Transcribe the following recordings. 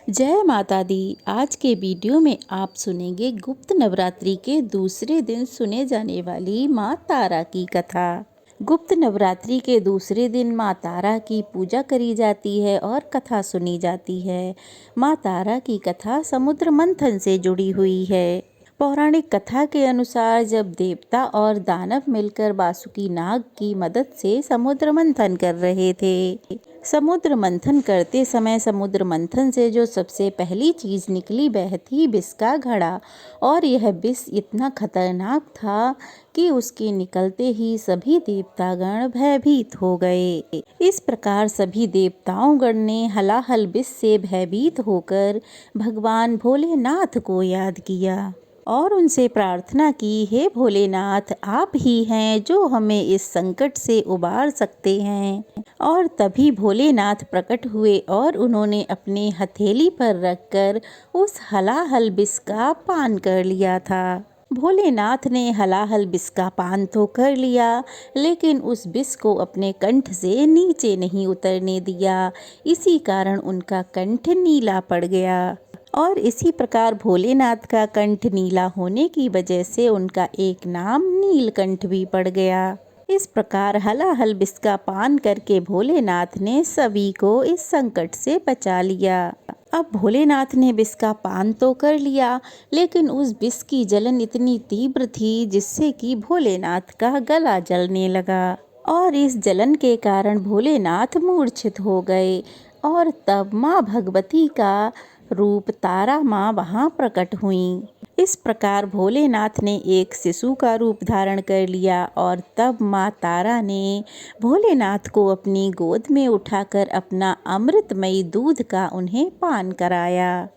जय माता दी। आज के वीडियो में आप सुनेंगे गुप्त नवरात्रि के दूसरे दिन सुने जाने वाली माँ तारा की कथा। गुप्त नवरात्रि के दूसरे दिन माँ तारा की पूजा करी जाती है और कथा सुनी जाती है। माँ तारा की कथा समुद्र मंथन से जुड़ी हुई है। पौराणिक कथा के अनुसार जब देवता और दानव मिलकर वासुकी नाग की मदद से समुद्र मंथन कर रहे थे। समुद्र मंथन करते समय समुद्र मंथन से जो सबसे पहली चीज निकली वह थी विष का घड़ा, और यह विष इतना खतरनाक था कि उसके निकलते ही सभी देवतागण भयभीत हो गए। इस प्रकार सभी देवताओं गण ने हलाहल विष से भयभीत होकर भगवान भोलेनाथ को याद किया और उनसे प्रार्थना की, हे भोलेनाथ, आप ही हैं जो हमें इस संकट से उबार सकते हैं। और तभी भोलेनाथ प्रकट हुए और उन्होंने अपने हथेली पर रखकर उस हलाहल विष का पान कर लिया था। भोलेनाथ ने हलाहल विष का पान तो कर लिया, लेकिन उस विष को अपने कंठ से नीचे नहीं उतरने दिया। इसी कारण उनका कंठ नीला पड़ गया और इसी प्रकार भोलेनाथ का कंठ नीला होने की वजह से उनका एक नाम नीलकंठ भी पड़ गया। इस प्रकार हलाहल विष का पान करके भोलेनाथ ने सभी को इस संकट से बचा लिया। अब भोलेनाथ ने विष का पान तो कर लिया, लेकिन उस विष की जलन इतनी तीव्र थी जिससे कि भोलेनाथ का गला जलने लगा और इस जलन के कारण भोलेनाथ मूर्छित हो गए। और तब माँ भगवती का रूप तारा माँ वहाँ प्रकट हुई। इस प्रकार भोलेनाथ ने एक शिशु का रूप धारण कर लिया और तब माँ तारा ने भोलेनाथ को अपनी गोद में उठाकर अपना अमृतमयी दूध का उन्हें पान कराया।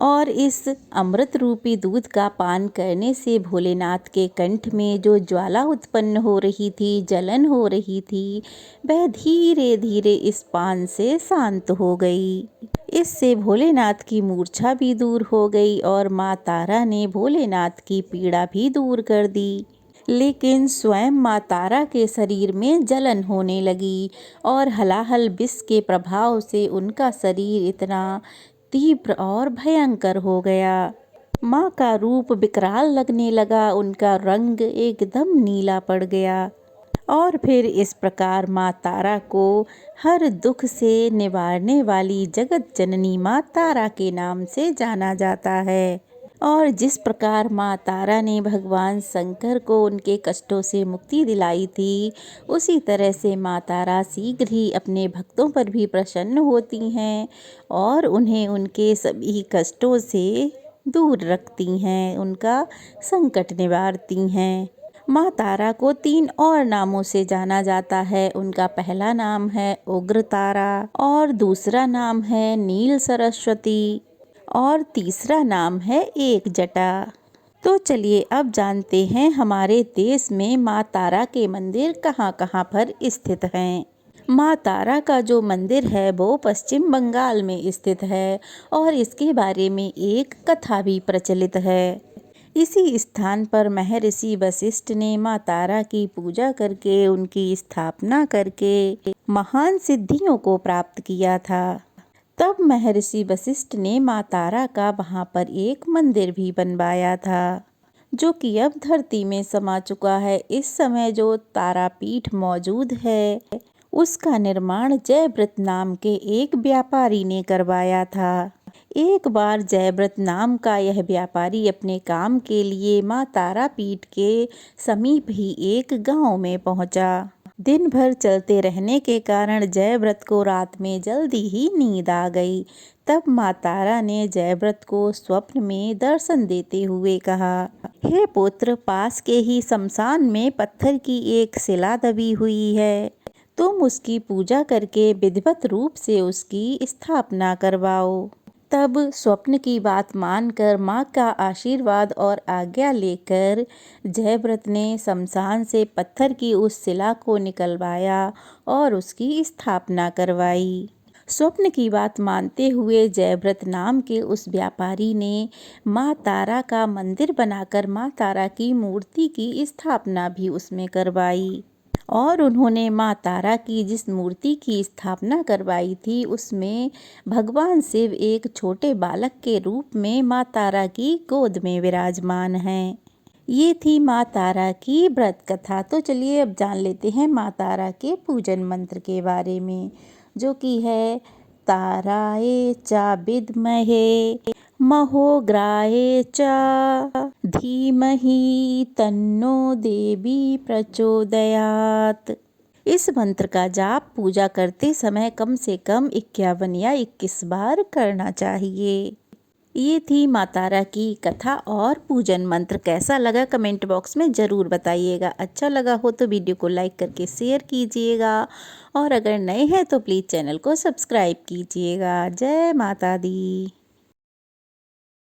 और इस अमृत रूपी दूध का पान करने से भोलेनाथ के कंठ में जो ज्वाला उत्पन्न हो रही थी, जलन हो रही थी, वह धीरे धीरे इस पान से शांत हो गई। इससे भोलेनाथ की मूर्छा भी दूर हो गई और माँ तारा ने भोलेनाथ की पीड़ा भी दूर कर दी। लेकिन स्वयं माँ तारा के शरीर में जलन होने लगी और हलाहल विष के प्रभाव से उनका शरीर इतना तीव्र और भयंकर हो गया। माँ का रूप विकराल लगने लगा, उनका रंग एकदम नीला पड़ गया। और फिर इस प्रकार माँ तारा को हर दुख से निवारने वाली जगत जननी माँ तारा के नाम से जाना जाता है। और जिस प्रकार माँ तारा ने भगवान शंकर को उनके कष्टों से मुक्ति दिलाई थी, उसी तरह से माँ तारा शीघ्र ही अपने भक्तों पर भी प्रसन्न होती हैं और उन्हें उनके सभी कष्टों से दूर रखती हैं, उनका संकट निवारती हैं। माँ तारा को 3 और नामों से जाना जाता है। उनका पहला नाम है उग्र तारा, और दूसरा नाम है नील सरस्वती, और तीसरा नाम है एक जटा। तो चलिए अब जानते हैं हमारे देश में माँ तारा के मंदिर कहाँ कहाँ पर स्थित हैं। माँ तारा का जो मंदिर है वो पश्चिम बंगाल में स्थित है और इसके बारे में एक कथा भी प्रचलित है। इसी स्थान पर महर्षि वशिष्ठ ने माँ तारा की पूजा करके उनकी स्थापना करके महान सिद्धियों को प्राप्त किया था। तब महर्षि वशिष्ठ ने माँ तारा का वहाँ पर एक मंदिर भी बनवाया था, जो कि अब धरती में समा चुका है। इस समय जो तारापीठ मौजूद है उसका निर्माण जयव्रत नाम के एक व्यापारी ने करवाया था। एक बार जयव्रत नाम का यह व्यापारी अपने काम के लिए माँ तारापीठ के समीप ही एक गांव में पहुंचा। दिन भर चलते रहने के कारण जयव्रत को रात में जल्दी ही नींद आ गई। तब माँ तारा ने जयव्रत को स्वप्न में दर्शन देते हुए कहा, हे पुत्र, पास के ही शमशान में पत्थर की एक शिला दबी हुई है, तुम उसकी पूजा करके विधिवत रूप से उसकी स्थापना करवाओ। तब स्वप्न की बात मानकर माँ का आशीर्वाद और आज्ञा लेकर जयव्रत ने शमशान से पत्थर की उस शिला को निकलवाया और उसकी स्थापना करवाई। स्वप्न की बात मानते हुए जयव्रत नाम के उस व्यापारी ने माँ तारा का मंदिर बनाकर माँ तारा की मूर्ति की स्थापना भी उसमें करवाई। और उन्होंने माँ तारा की जिस मूर्ति की स्थापना करवाई थी उसमें भगवान शिव एक छोटे बालक के रूप में माँ तारा की गोद में विराजमान हैं। ये थी माँ तारा की व्रत कथा। तो चलिए अब जान लेते हैं माँ तारा के पूजन मंत्र के बारे में, जो कि है ताराए चा विद्महे महोग्राए च धीमहि तन्नो देवी प्रचोदयात्। इस मंत्र का जाप पूजा करते समय कम से कम 51 या 21 बार करना चाहिए। ये थी माँ तारा की कथा और पूजन मंत्र। कैसा लगा कमेंट बॉक्स में ज़रूर बताइएगा। अच्छा लगा हो तो वीडियो को लाइक करके शेयर कीजिएगा और अगर नए हैं तो प्लीज़ चैनल को सब्सक्राइब कीजिएगा। जय माता दी।